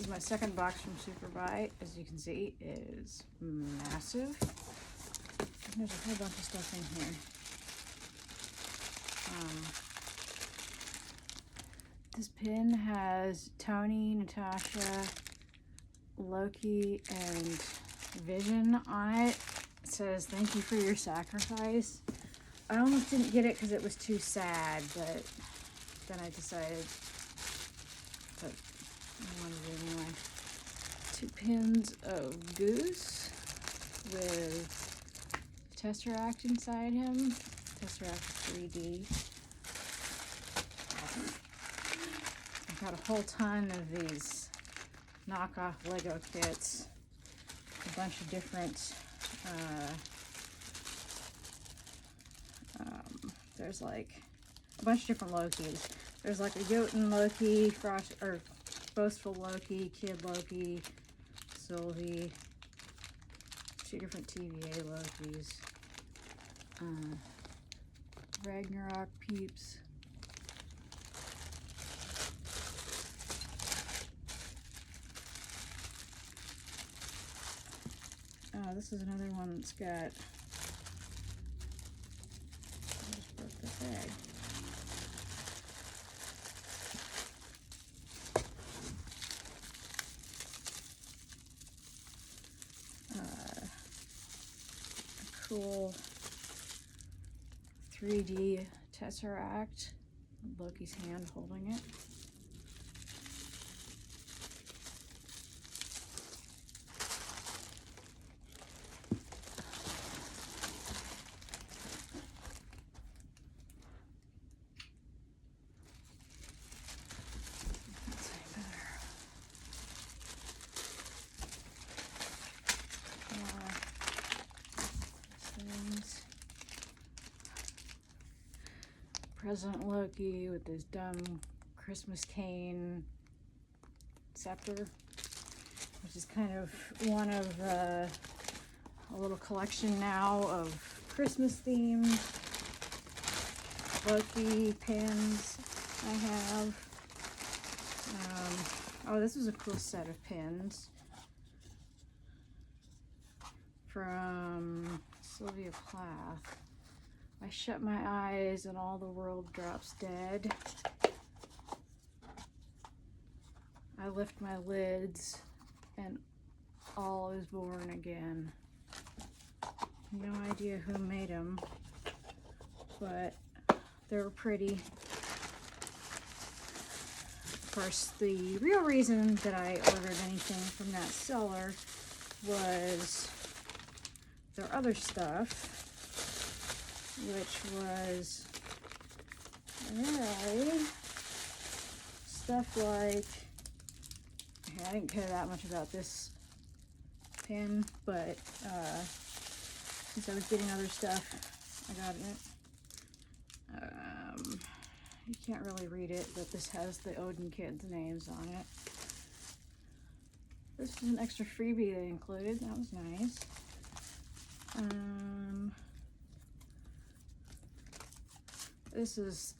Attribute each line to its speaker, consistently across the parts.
Speaker 1: is my second box from Superbuy. As you can see, it is massive. There's a whole bunch of stuff in here. This pin has Tony, Natasha, Loki, and Vision on it. It says, "Thank you for your sacrifice." I almost didn't get it because it was too sad, but then I decided that I wanted it anyway. 2 pins of Goose with Tesseract inside him. Tesseract 3D. I've got a whole ton of these knockoff Lego kits. A bunch of different, there's like a bunch of different Lokis. There's like a Jotun Loki, Frost, or Boastful Loki, Kid Loki, Sylvie, 2 different TVA Lokis, Ragnarok peeps. This is another one that's got, I just broke the bag. A cool 3D Tesseract, Loki's hand holding it. President Loki with his dumb Christmas cane scepter, which is kind of one of a little collection now of Christmas themed Loki pins I have. Oh, this is a cool set of pins from Sylvia Plath. I shut my eyes and all the world drops dead. I lift my lids and all is born again. No idea who made them, but they were pretty. Of course, the real reason that I ordered anything from that seller was their other stuff, which was really stuff like, I didn't care that much about this pin, but since I was getting other stuff, I got it. You can't really read it, but this has the Odin kids' names on it. This is an extra freebie they included. That was nice. This is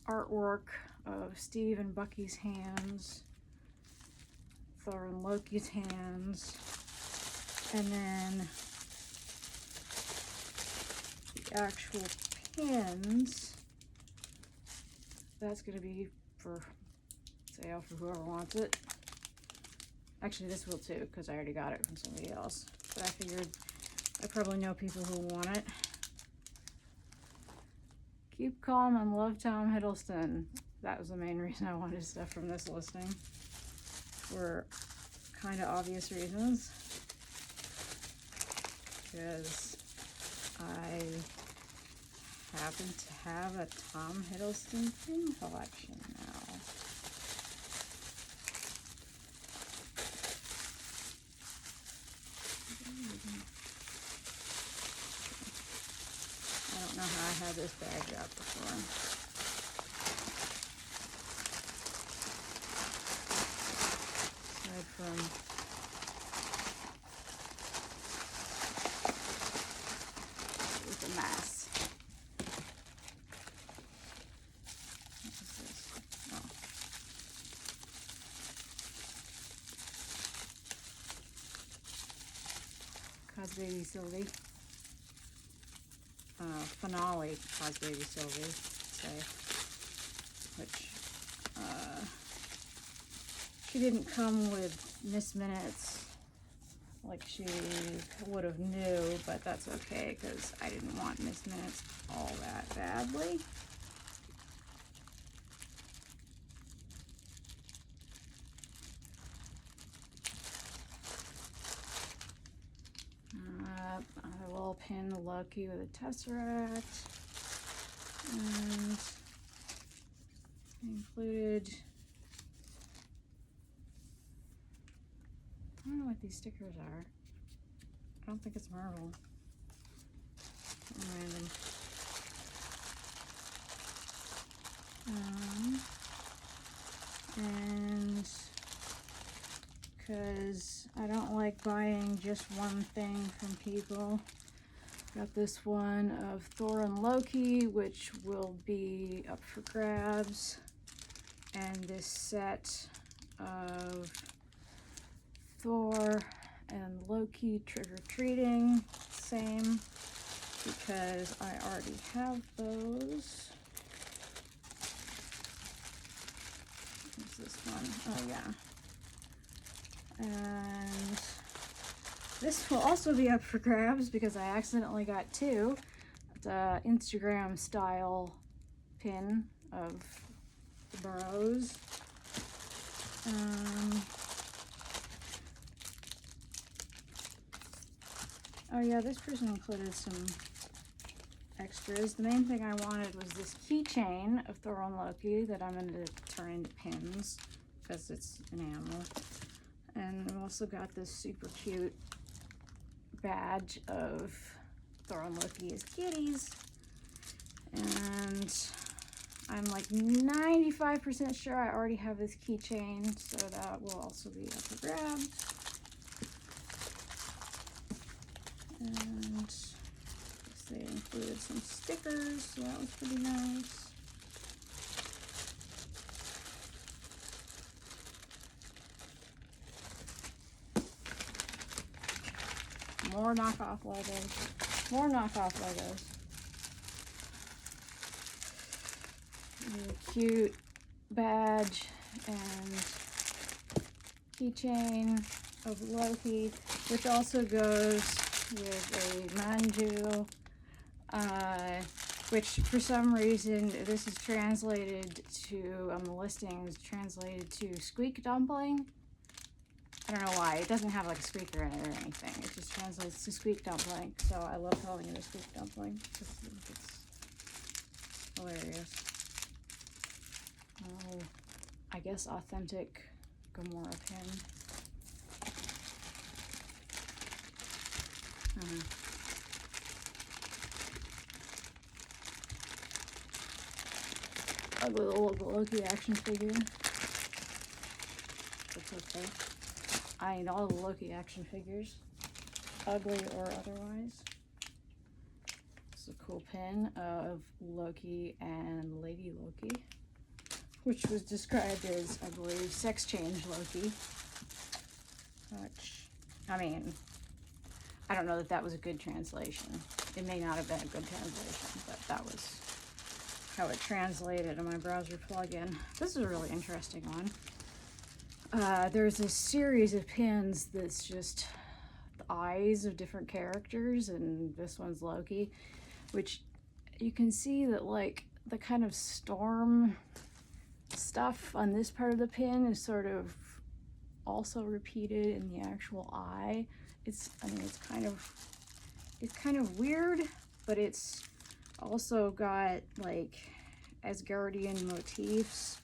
Speaker 1: artwork of Steve and Bucky's hands, Thor and Loki's hands, and then the actual pins. That's going to be for sale for whoever wants it. Actually, this will too, because I already got it from somebody else. But I figured I probably know people who want it. Keep calm and love Tom Hiddleston. That was the main reason I wanted stuff from this listing, for kind of obvious reasons. Because I happen to have a Tom Hiddleston pin collection now. I don't know how I had this bag out before. Aside from with a mess. What is this? Oh. Baby Sylvie. Finale Pause Baby Sylvie, say. Which, she didn't come with Miss Minutes like she would have knew, but that's okay because I didn't want Miss Minutes all that badly. I will pin Loki with a Tesseract, and I included, I don't know what these stickers are. I don't think it's Marvel. Random. And because I don't like buying just one thing from people, got this one of Thor and Loki, which will be up for grabs, and this set of Thor and Loki trick-or-treating, same, because I already have those. What's this one? Oh yeah. And this will also be up for grabs because I accidentally got two. It's a Instagram style pin of the Burrows. Oh yeah, this person included some extras. The main thing I wanted was this keychain of Thor and Loki that I'm going to turn into pins because it's an animal. And we also got this super cute badge of Thor and Loki as kitties. And I'm like 95% sure I already have this keychain, so that will also be up for grabs. And they included some stickers, so that was pretty nice. More knockoff Legos. More knockoff Legos. A cute badge and keychain of Loki, which also goes with a manju, which for some reason this is translated to, on the listings, translated to squeak dumpling. I don't know why. It doesn't have like a squeaker in it or anything. It just translates to squeak dumpling. So I love calling it a squeak dumpling. It's hilarious. Oh, I guess authentic Gamora pin. Ugly little Loki action figure. That's okay. I need all the Loki action figures, ugly or otherwise. It's a cool pin of Loki and Lady Loki, which was described as, I believe, sex change Loki. Which, I mean, I don't know that that was a good translation. It may not have been a good translation, but that was how it translated in my browser plugin. This is a really interesting one. There's a series of pins that's just the eyes of different characters, and this one's Loki, which you can see that like the kind of storm stuff on this part of the pin is sort of also repeated in the actual eye. I mean, it's kind of weird, but it's also got like Asgardian motifs.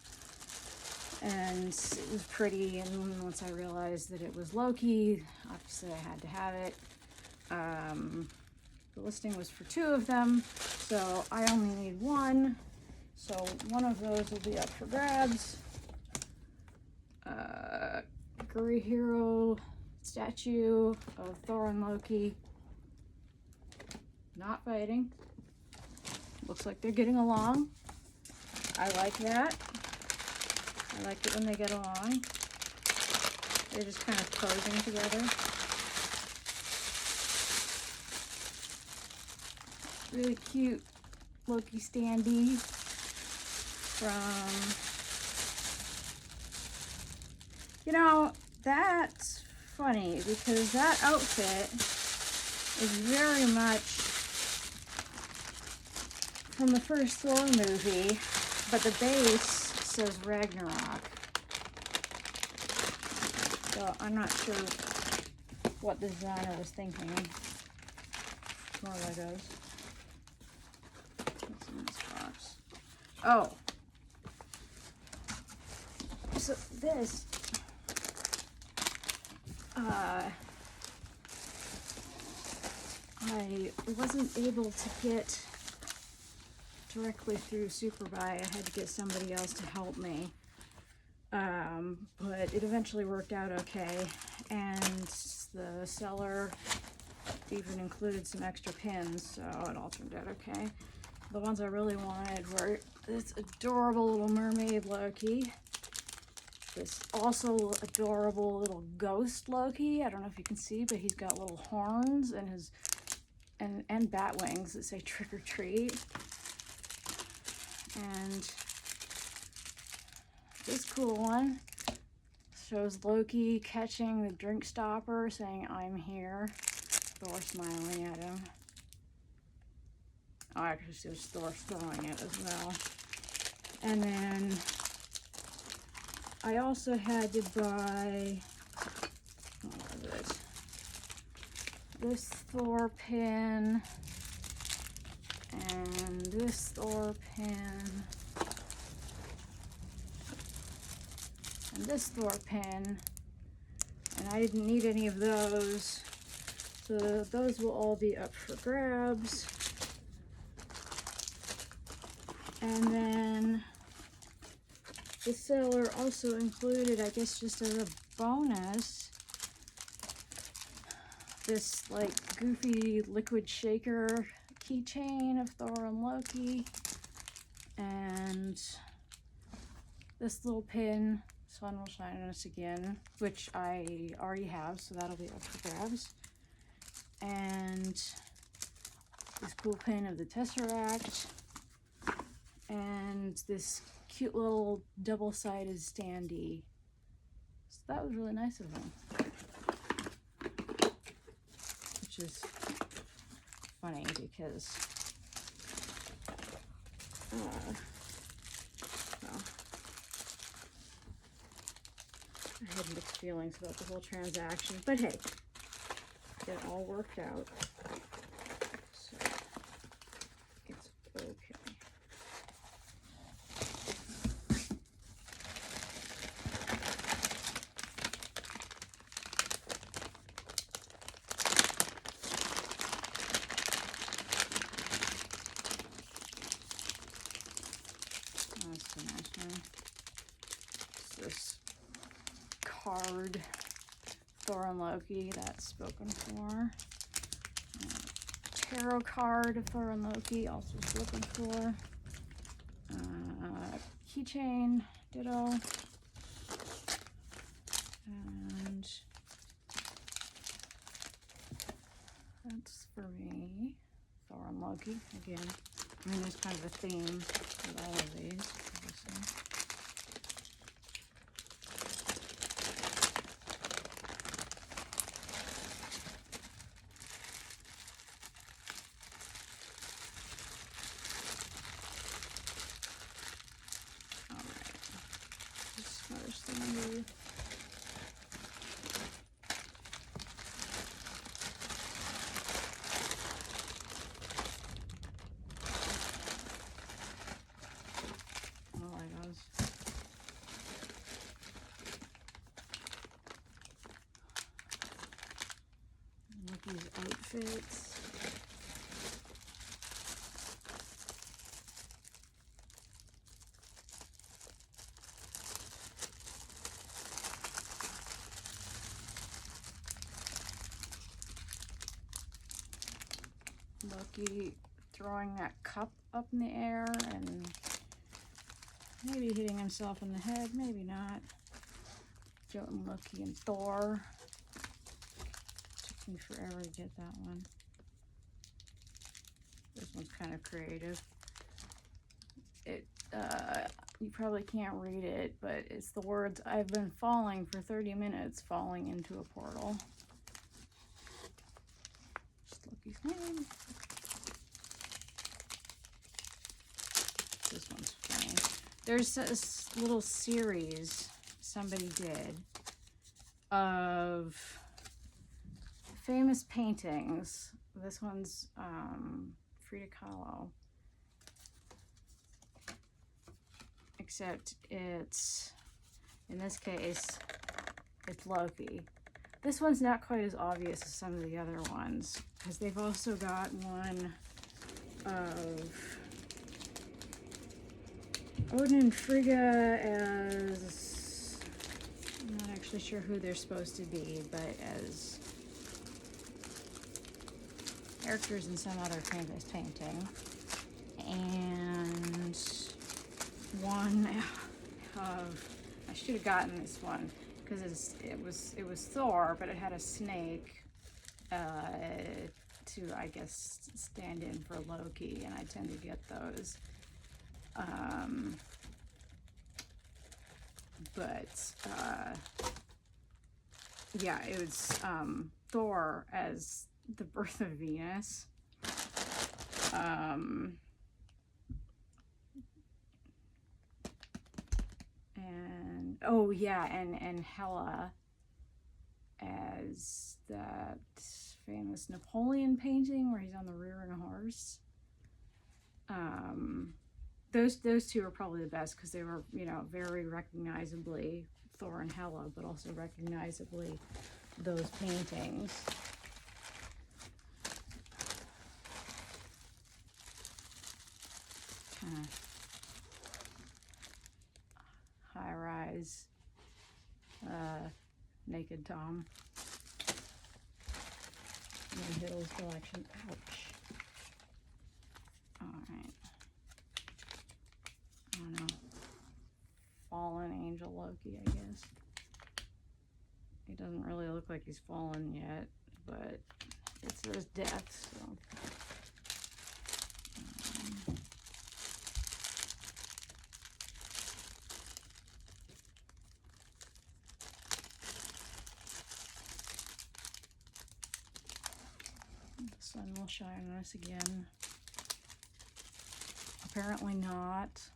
Speaker 1: And it was pretty, and once I realized that it was Loki, obviously I had to have it. The listing was for 2 of them, so I only need 1. So one of those will be up for grabs. Guri Hero statue of Thor and Loki. Not fighting. Looks like they're getting along. I like that. I like it when they get along. They're just kind of posing together. really cute Loki standee from, you know, that's funny because that outfit is very much from the first Thor movie, but the base says Ragnarok. So I'm not sure what the designer was thinking. More Legos. What's in this box? Oh. So this, I wasn't able to get directly through Superbuy. I had to get somebody else to help me. But it eventually worked out okay. And the seller even included some extra pins, so it all turned out okay. The ones I really wanted were this adorable little mermaid Loki. This also adorable little ghost Loki. I don't know if you can see, but he's got little horns and his and bat wings that say trick or treat. And this cool one shows Loki catching the drink stopper, saying, "I'm here." Thor smiling at him. Oh, actually, there's Thor throwing it as well. And then I also had to buy, what was it? This Thor pin and this Thor pin and this Thor pin, and I didn't need any of those, so those will all be up for grabs. And then the seller also included, I guess just as a bonus, this like goofy liquid shaker keychain of Thor and Loki, and this little pin, "Sun will shine on us again," which I already have, so that'll be up for grabs. And this cool pin of the Tesseract, and this cute little double-sided standee. So that was really nice of them. Which is funny because well, I had mixed feelings about the whole transaction, but hey, it all worked out, so it's okay. That's the nice one. It's this card, Thor and Loki, that's spoken for. Tarot card of Thor and Loki, also spoken for. Keychain, ditto. And that's for me. Thor and Loki, again. I mean, there's kind of a theme with all of these, obviously. These outfits. Loki throwing that cup up in the air and maybe hitting himself in the head, maybe not. Joe and Loki and Thor. Took me forever to get that one. This one's kind of creative. It, you probably can't read it, but it's the words, "I've been falling for 30 minutes, falling into a portal." Just Loki's name. This one's funny. There's this little series somebody did of famous paintings. This one's Frida Kahlo. Except it's, in this case, it's Loki. This one's not quite as obvious as some of the other ones, because they've also got one of Odin and Frigga as, I'm not actually sure who they're supposed to be, but as characters in some other famous painting. And one of, I should have gotten this one because it was Thor, but it had a snake to, I guess, stand in for Loki, and I tend to get those. Yeah, it was Thor as the birth of Venus. And oh yeah, and Hela as that famous Napoleon painting where he's on the rear of a horse. Those two are probably the best because they were, you know, very recognizably Thor and Hela, but also recognizably those paintings. Kind of high-rise naked Tom. Hiddle's collection. Ouch. Alright. I don't know. Fallen angel Loki, I guess. He doesn't really look like he's fallen yet, but it says death, so. The sun will shine on us again. Apparently not.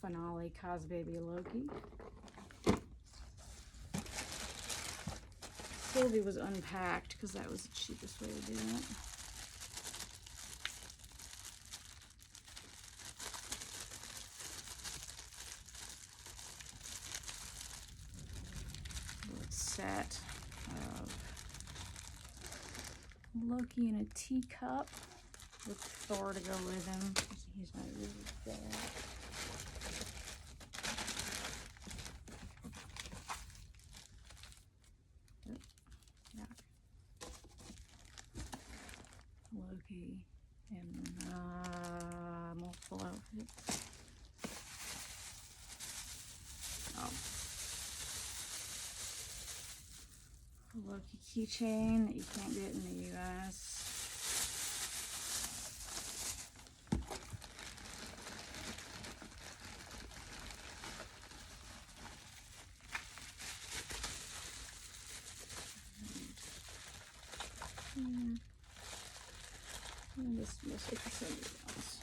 Speaker 1: Finale Cos Baby Loki. Sylvie was unpacked because that was the cheapest way to do it. Set of Loki in a teacup with Thor to go with him. He's not really bad. Yeah. Loki in multiple outfits. Oh. Loki keychain that you can't get in the US. And this mostly for somebody else.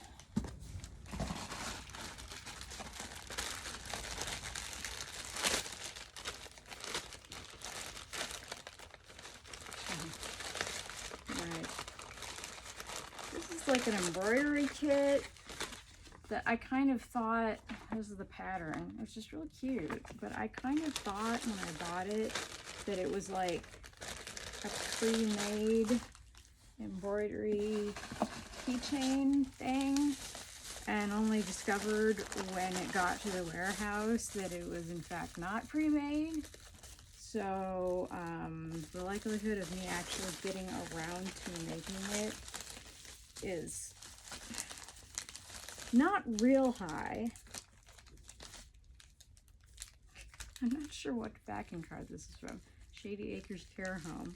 Speaker 1: Like an embroidery kit that I kind of thought, this is the pattern, it's just really cute, but I kind of thought when I bought it that it was like a pre-made embroidery keychain thing, and only discovered when it got to the warehouse that it was in fact not pre-made. So the likelihood of me actually getting around to making it is not real high. I'm not sure what backing card this is from. Shady Acres Care Home.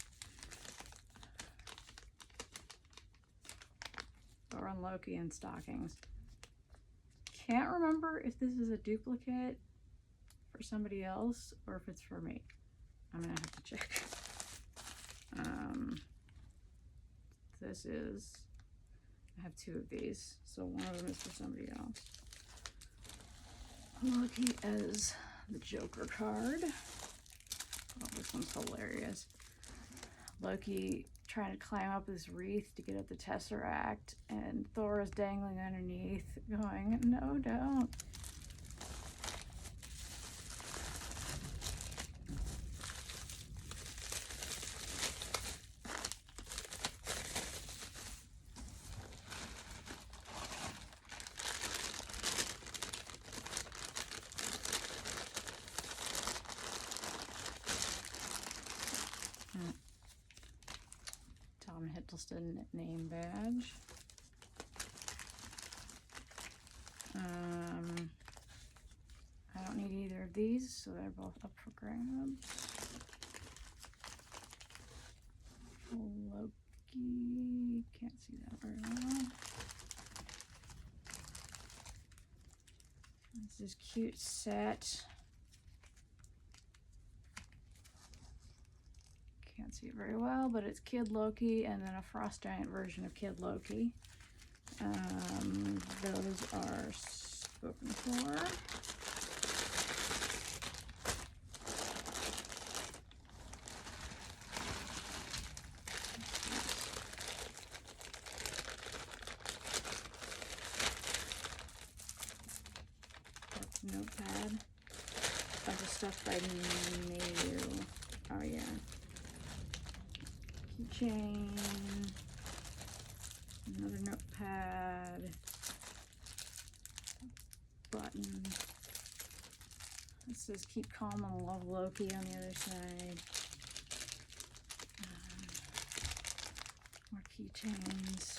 Speaker 1: Thor and Loki in stockings. Can't remember if this is a duplicate for somebody else or if it's for me. I'm gonna have to check. This is, I have 2 of these, so one of them is for somebody else. Loki as the Joker card. Oh, this one's hilarious. Loki trying to climb up this wreath to get at the Tesseract, and Thor is dangling underneath, going, "No, don't." Tom Hiddleston name badge. I don't need either of these, so they're both up for grabs. Loki, can't see that very well. This is cute set. Can't see it very well, but it's Kid Loki and then a Frost Giant version of Kid Loki. Those are spoken for. Notepad. Bunch of stuff by Xianyu. Oh yeah. Keychain. Another notepad. Button. It says keep calm and love Loki on the other side. More keychains.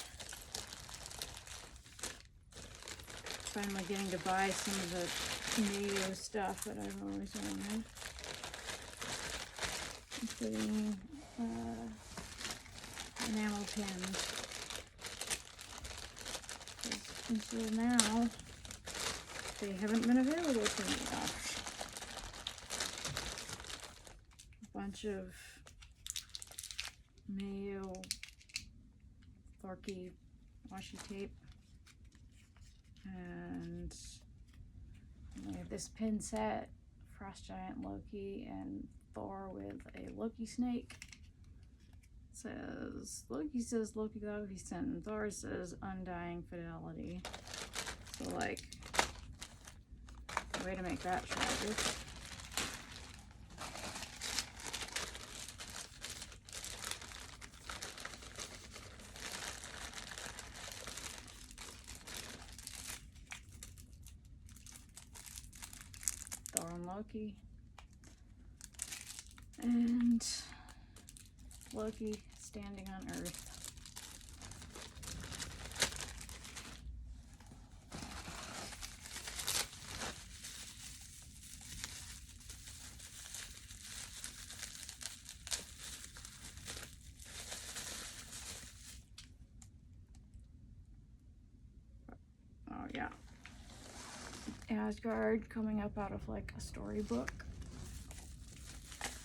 Speaker 1: Finally getting to buy some of the Xianyu stuff that I've always wanted, including enamel pins. Until now, they haven't been available to me. A bunch of Xianyu Thorky washi tape. And we have this pin set, Frost Giant Loki and Thor with a Loki snake. It says, Loki says Loki Loki sent, and Thor says undying fidelity. So like, way to make that tragic. Thor and Loki. And Loki standing on Earth. Oh yeah. Asgard coming up out of like a storybook.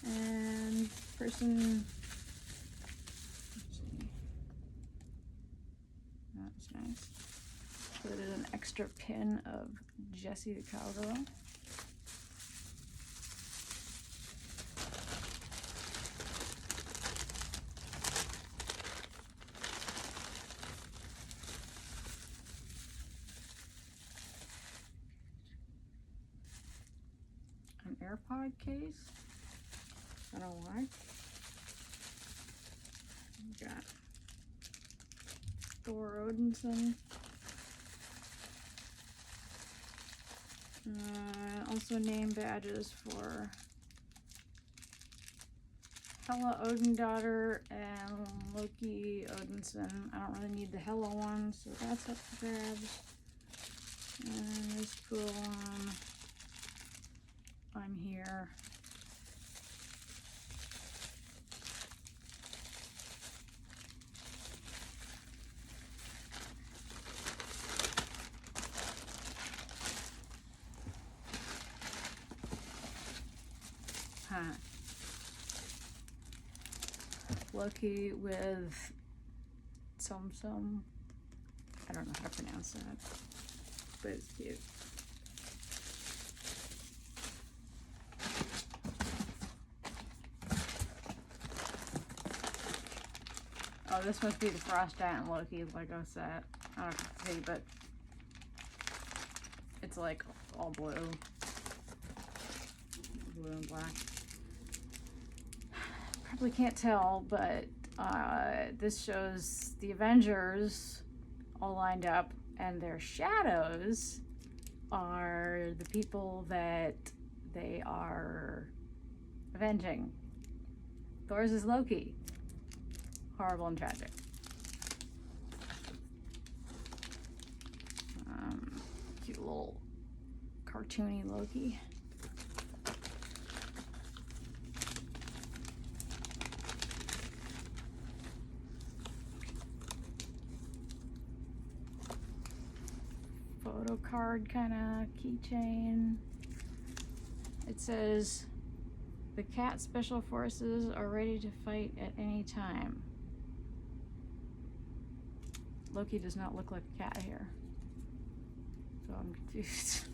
Speaker 1: And person, let's see, that's nice. Included an extra pin of Jessie the Cowgirl. An AirPod case. I don't know why. We got Thor Odinson. Also name badges for Hela Odin-daughter and Loki Odinson. I don't really need the Hela one, so that's up for grabs. And this cool one, I'm here. Huh. Loki with some. I don't know how to pronounce that, but it's cute. Oh, this must be the Frost Giant Loki Lego set. I don't know if you can see, but it's like all blue and black. Probably can't tell, but this shows the Avengers all lined up, and their shadows are the people that they are avenging. Thor's is Loki. Horrible and tragic. Cute little cartoony Loki. Photo card kind of keychain. It says, the cat special forces are ready to fight at any time. Loki does not look like a cat here, so I'm confused.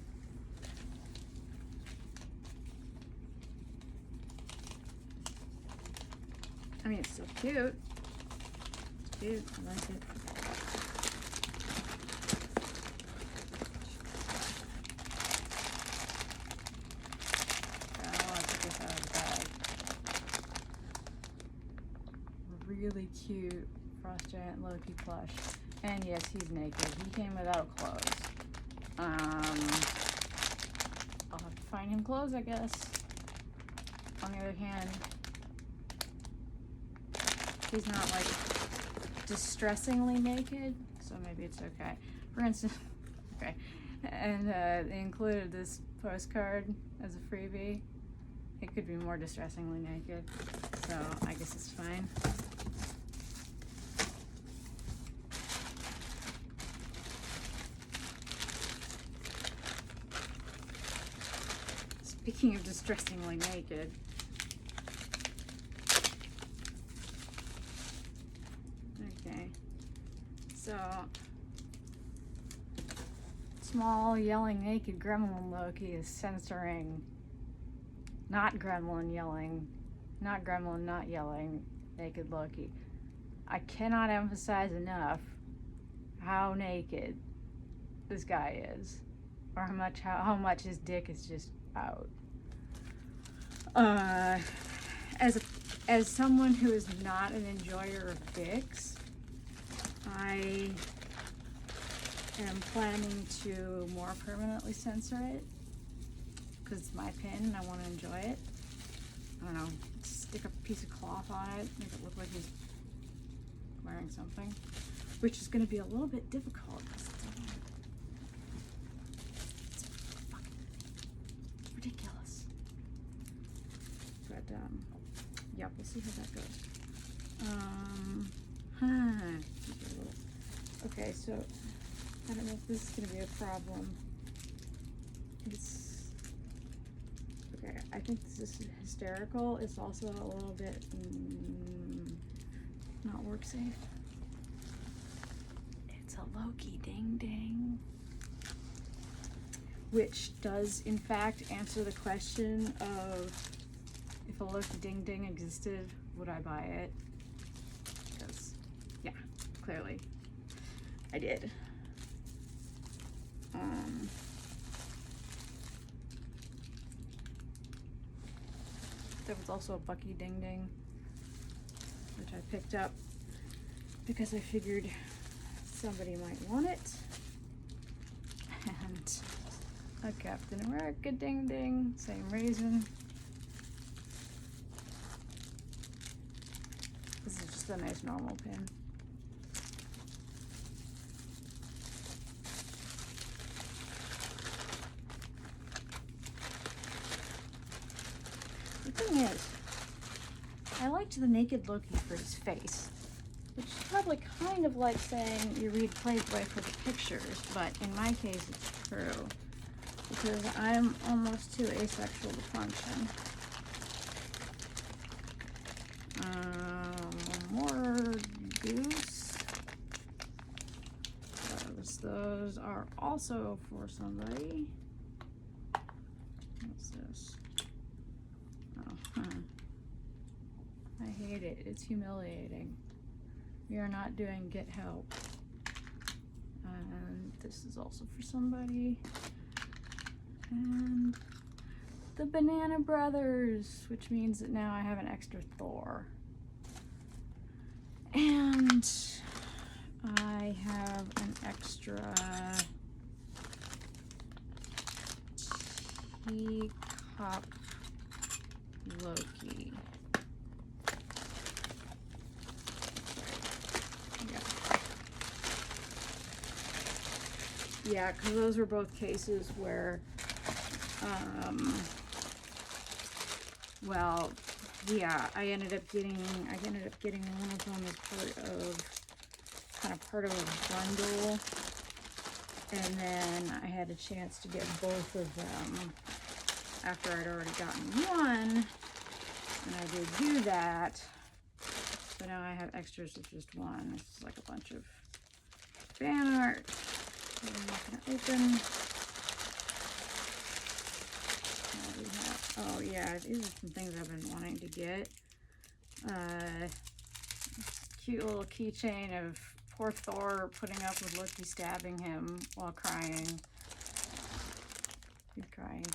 Speaker 1: I mean, it's still cute. It's cute. I like it. Really cute Frost Giant Loki plush. And yes, he's naked. He came without clothes. I'll have to find him clothes, I guess. On the other hand, he's not like distressingly naked, so maybe it's okay. For instance, okay, and they included this postcard as a freebie. It could be more distressingly naked, so I guess it's fine. Speaking of distressingly naked, okay, so small yelling naked gremlin Loki is censoring not gremlin yelling, not gremlin not yelling naked Loki. I cannot emphasize enough how naked this guy is, or how much his dick is just out. As someone who is not an enjoyer of dicks, I am planning to more permanently censor it because it's my pin and I want to enjoy it. I don't know, stick a piece of cloth on it, make it look like he's wearing something, which is going to be a little bit difficult. Ridiculous. But yeah, we'll see how that goes. Okay, so I don't know if this is gonna be a problem. It's okay. I think this is hysterical. It's also a little bit not work safe. It's a Loki ding ding. Which does, in fact, answer the question of if a Loki Ding Ding existed, would I buy it? Because, yeah, clearly, I did. There was also a Bucky Ding Ding, which I picked up because I figured somebody might want it. And a Captain America Ding Ding, same reason. It's the nice normal pin. The thing is, I liked the naked Loki for his face, which is probably kind of like saying you read Playboy for the pictures, but in my case it's true, because I'm almost too asexual to function. More goose. Those are also for somebody. What's this? Oh, I hate it. It's humiliating. We are not doing get help. And this is also for somebody. And the Banana Brothers, which means that now I have an extra Thor. And I have an extra teacup Loki. Yeah, because those were both cases where, well, yeah, I ended up getting one of them as part of a bundle, and then I had a chance to get both of them after I'd already gotten one, and I did do that. So now I have extras of just one. This is like a bunch of fan art. I'm not gonna open. Oh yeah, these are some things I've been wanting to get. Cute little keychain of poor Thor putting up with Loki stabbing him while crying. He's crying.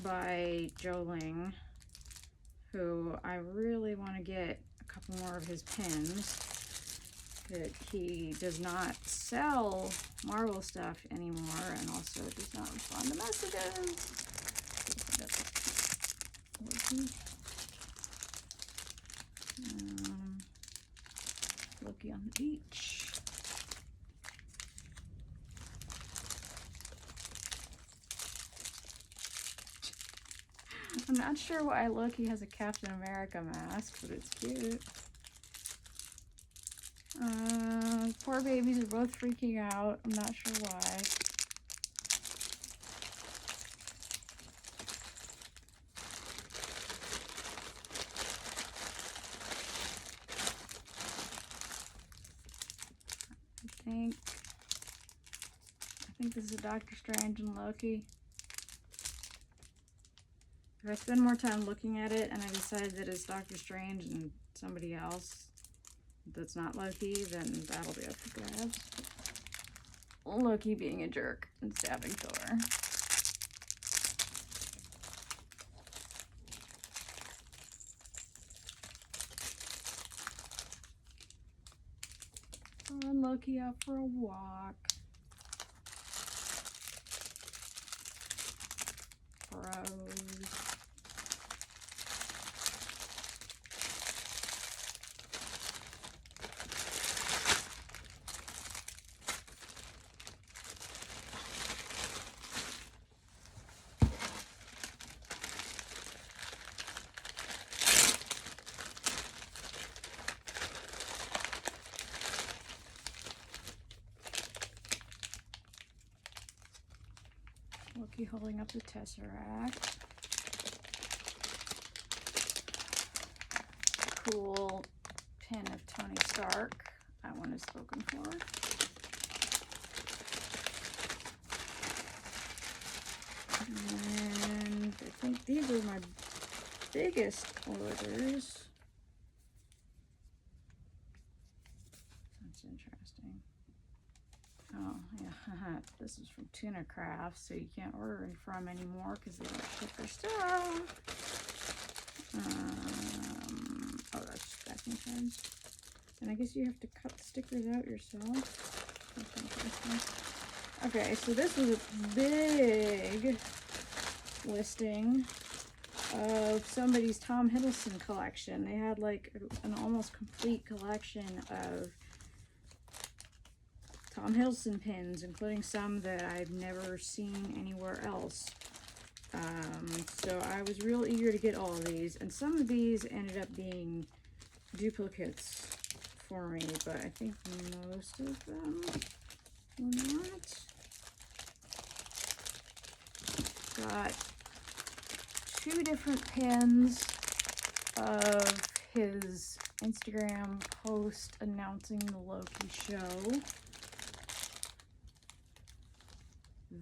Speaker 1: By Joling, who I really want to get a couple more of his pins. That he does not sell Marvel stuff anymore, and also does not respond to messages. Loki on the beach. I'm not sure why Loki has a Captain America mask, but it's cute. Poor babies are both freaking out. I'm not sure why. I think this is a Doctor Strange and Loki. If I spend more time looking at it and I decide that it's Doctor Strange and somebody else that's not Loki, then that'll be up for grabs. Loki being a jerk and stabbing Thor. And Loki out for a walk. Bros. Loki holding up the Tesseract. Cool pin of Tony Stark. That one is spoken for. And I think these are my biggest orders. That's interesting. Oh, yeah, this is from Tuna Crafts, so you can't order it from anymore because they don't ship their stuff. Oh, that's just backing cards. And I guess you have to cut the stickers out yourself. That's interesting. Okay, so this was a big listing of somebody's Tom Hiddleston collection. They had like an almost complete collection of Tom Hiddleston pins, including some that I've never seen anywhere else. So I was real eager to get all of these, and some of these ended up being duplicates for me, but I think most of them were not. Got 2 different pins of his Instagram post announcing the Loki show.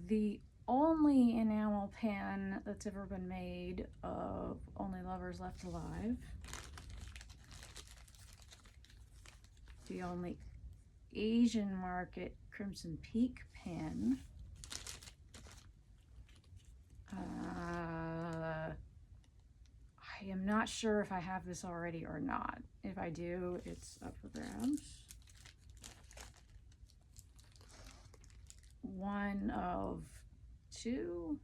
Speaker 1: The only enamel pin that's ever been made of Only Lovers Left Alive. The only Asian market Crimson Peak pin. I am not sure if I have this already or not. If I do, it's up for grabs. One of 2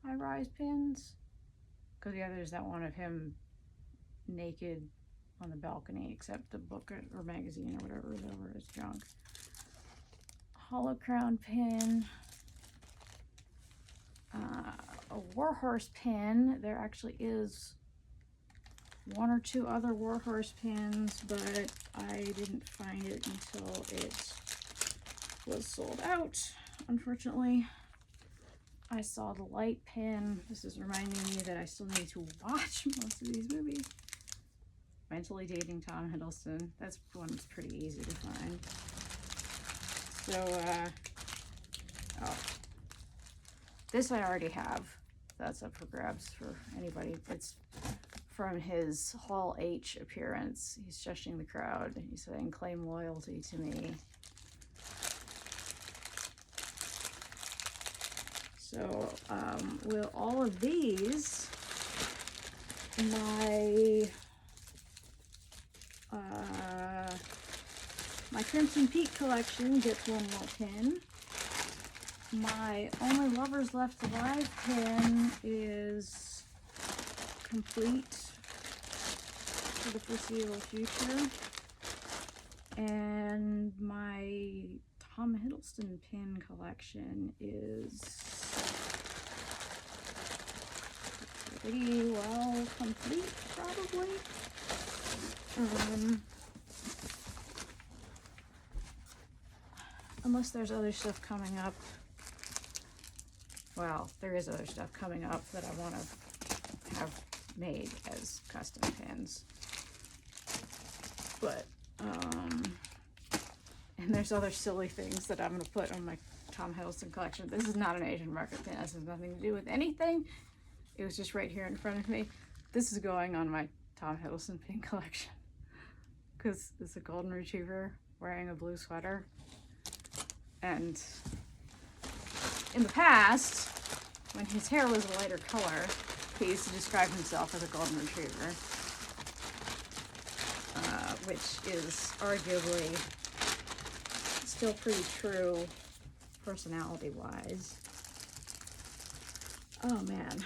Speaker 1: high-rise pins, because the other is that one of him naked on the balcony, except the book or magazine or whatever is over his junk. Hollow crown pin. A Warhorse pin. There actually is 1 or 2 other Warhorse pins, but I didn't find it until it was sold out, unfortunately. I saw the light pin. This is reminding me that I still need to watch most of these movies. Mentally Dating Tom Hiddleston. That's one that's pretty easy to find. So, oh. This I already have. That's up for grabs for anybody. It's from his Hall H appearance. He's shushing the crowd. He's saying, "Claim loyalty to me." So, with all of these, my Crimson Peak collection gets 1 more pin. My Only Lovers Left Alive pin is complete for the foreseeable future. And my Tom Hiddleston pin collection is pretty well complete, probably. Unless there's other stuff coming up. Well, there is other stuff coming up that I want to have made as custom pins. But, and there's other silly things that I'm going to put on my Tom Hiddleston collection. This is not an Asian market pin. This has nothing to do with anything. It was just right here in front of me. This is going on my Tom Hiddleston pin collection. Because it's a golden retriever wearing a blue sweater. And in the past, when his hair was a lighter color, he used to describe himself as a golden retriever, which is arguably still pretty true personality-wise. Oh man.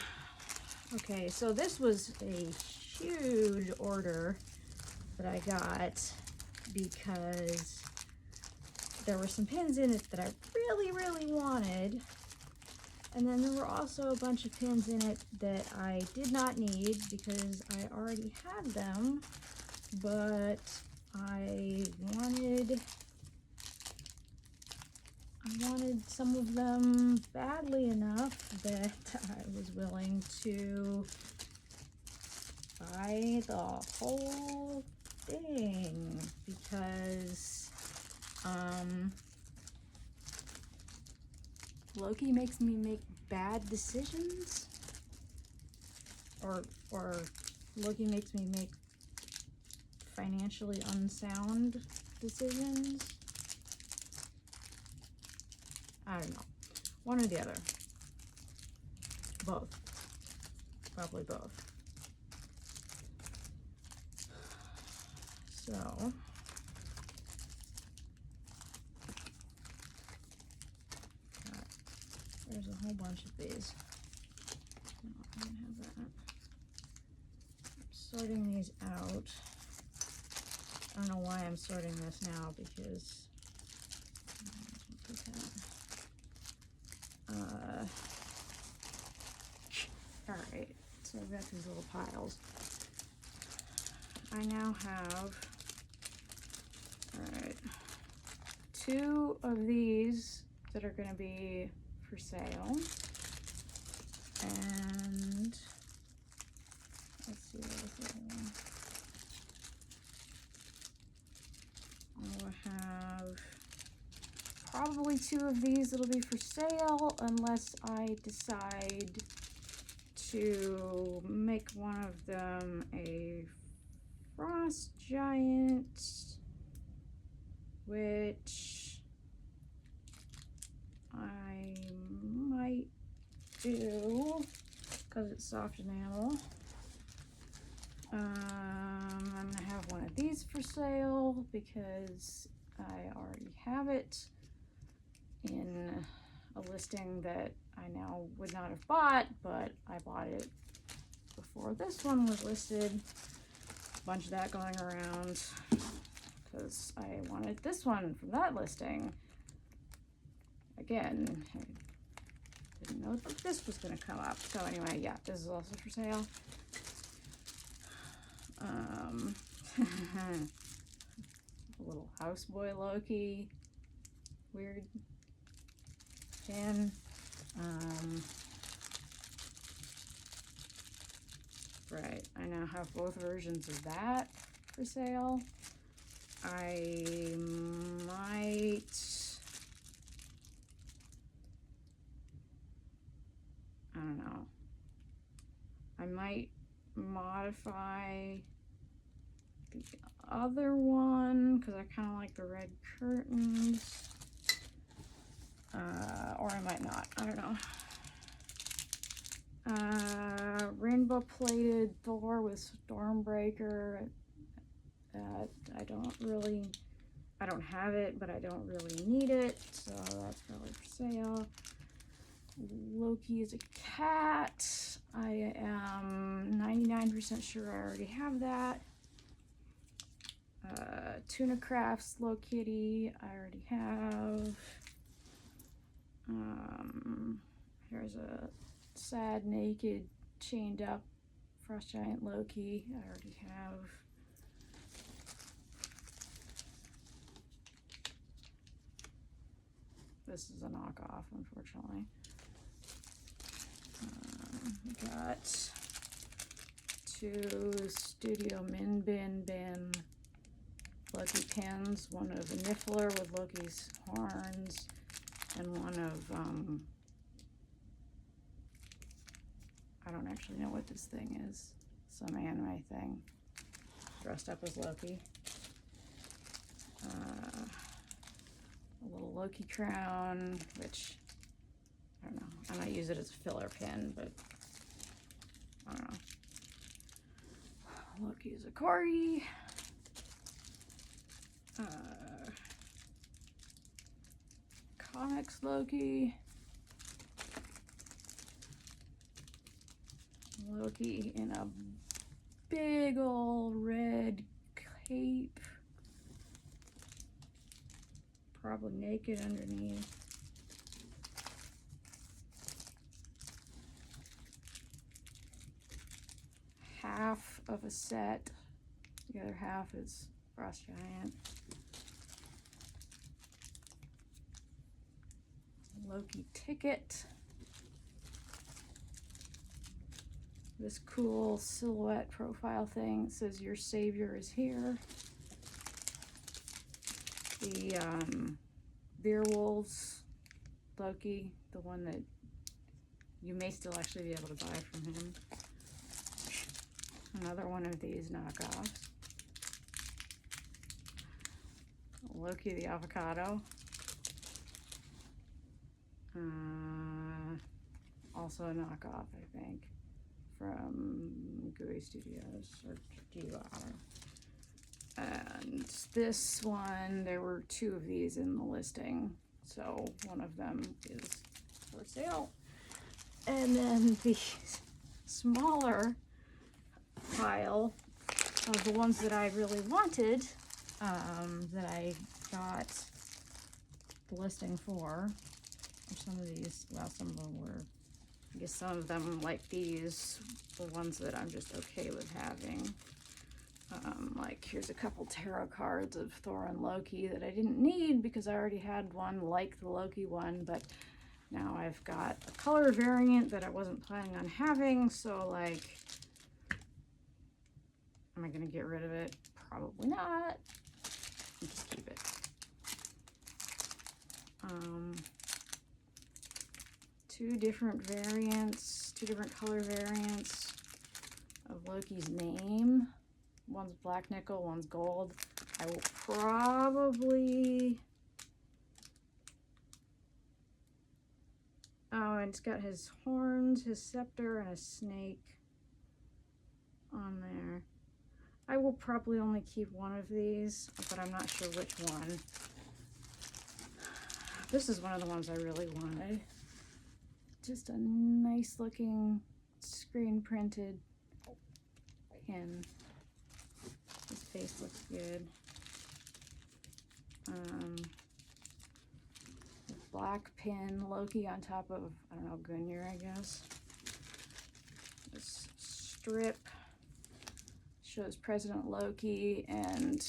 Speaker 1: Okay, so this was a huge order that I got because there were some pins in it that I really, really wanted. And then there were also a bunch of pins in it that I did not need because I already had them. But I wanted some of them badly enough that I was willing to buy the whole thing because Loki makes me make bad decisions, or Loki makes me make financially unsound decisions. I don't know. One or the other. Both. Probably both. So there's a whole bunch of these. No, I don't have that. sorting these out. I don't know why I'm sorting this now because all right, so I've got these little piles. I now have, all right, 2 of these that are going to be for sale, and let's see what is the other one. I'll have probably 2 of these that'll be for sale unless I decide to make one of them a frost giant, which I might do because it's soft enamel. I'm gonna have one of these for sale because I already have it in a listing that I now would not have bought, but I bought it before this one was listed. A bunch of that going around because I wanted this one from that listing. Again, I didn't know that this was going to come up. So anyway, yeah, this is also for sale. A little houseboy Loki, weird pin. Right, I now have both versions of that for sale. I don't know. I might modify the other one because I kind of like the red curtains. Or I might not. I don't know. Rainbow plated Thor with Stormbreaker. I don't have it, but I don't really need it, so that's probably for sale. Loki is a cat. I am 99% sure I already have that. Tuna Crafts Low Kitty, I already have. Here's a sad, naked, chained up Frost Giant Loki, I already have. This is a knockoff, unfortunately. We got 2 Studio Min Bin Loki pins, one of a Niffler with Loki's horns, and one of, I don't actually know what this thing is, some anime thing, dressed up as Loki. A little Loki crown, which, I don't know, I might use it as a filler pin, but I don't know. Loki is a corgi. Comics Loki. Loki in a big old red cape. Probably naked underneath. Half of a set. The other half is Frost Giant. Loki ticket. This cool silhouette profile thing says your savior is here. The Beerwolves Loki, the one that you may still actually be able to buy from him. Another one of these knockoffs. Loki the avocado. Also a knockoff, I think, from GUI Studios or GUI. And this one, there were 2 of these in the listing, so one of them is for sale. And then the smaller pile of the ones that I really wanted, that I got the listing for. Some of these, well, some of them were, I guess some of them, like these, the ones that I'm just okay with having. Like here's a couple tarot cards of Thor and Loki that I didn't need because I already had one like the Loki one, but now I've got a color variant that I wasn't planning on having, so like, am I gonna get rid of it? Probably not. I'll just keep it. Two different variants, two different color variants of Loki's name. One's black nickel, one's gold. I will probably... Oh, and it's got his horns, his scepter, and a snake on there. I will probably only keep one of these, but I'm not sure which one. This is one of the ones I really wanted. Just a nice looking screen printed pin. His face looks good. Black pin, Loki on top of, I don't know, Gungnir, I guess. This strip shows President Loki and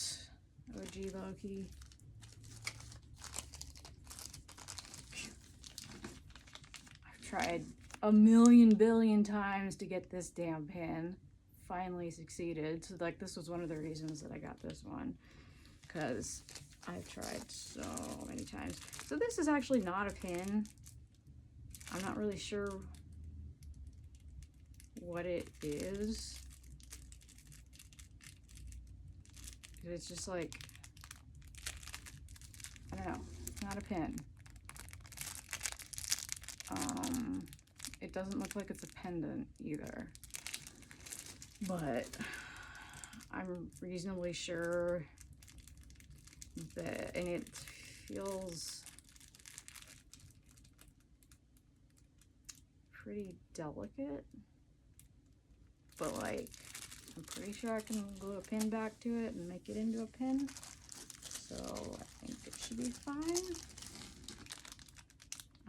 Speaker 1: OG Loki. I've tried a million billion times to get this damn pin. Finally succeeded. So like this was one of the reasons that I got this one, because I've tried so many times. So this is actually not a pin. I'm not really sure what it is. It's just like, I don't know, it's not a pin. It doesn't look like it's a pendant either. But I'm reasonably sure that, and it feels pretty delicate, but like I'm pretty sure I can glue a pin back to it and make it into a pin, so I think it should be fine.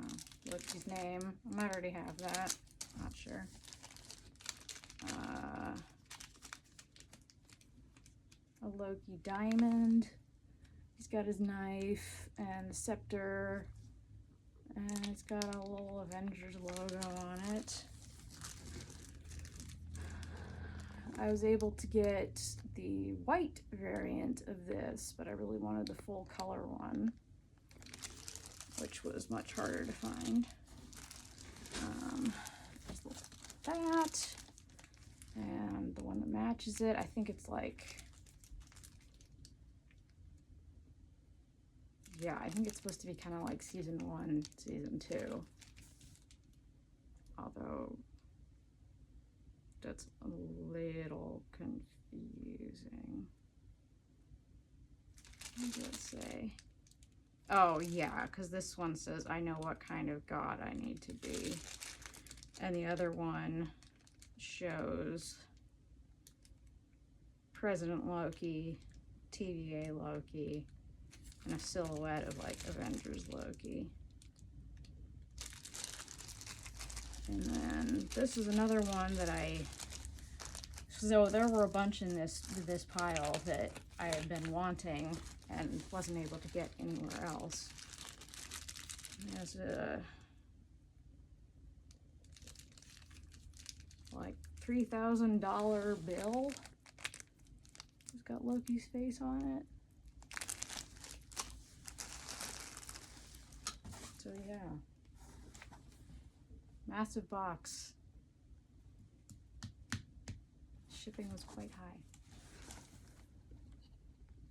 Speaker 1: Oh, Loki's name, I might already have that, not sure. A Loki diamond. He's got his knife and the scepter, and it's got a little Avengers logo on it. I was able to get the white variant of this, but I really wanted the full color one, which was much harder to find. That, and the one that matches it, I think it's like, yeah, I think it's supposed to be kind of like season 1, season 2. Although that's a little confusing. What does it say? Oh yeah, because this one says, I know what kind of god I need to be. And the other one shows President Loki, TVA Loki, and a silhouette of like Avengers Loki. And then this is another one that so there were a bunch in this pile that I had been wanting and wasn't able to get anywhere else. There's a like $3,000 bill. It's got Loki's face on it. So yeah, massive box. Shipping was quite high.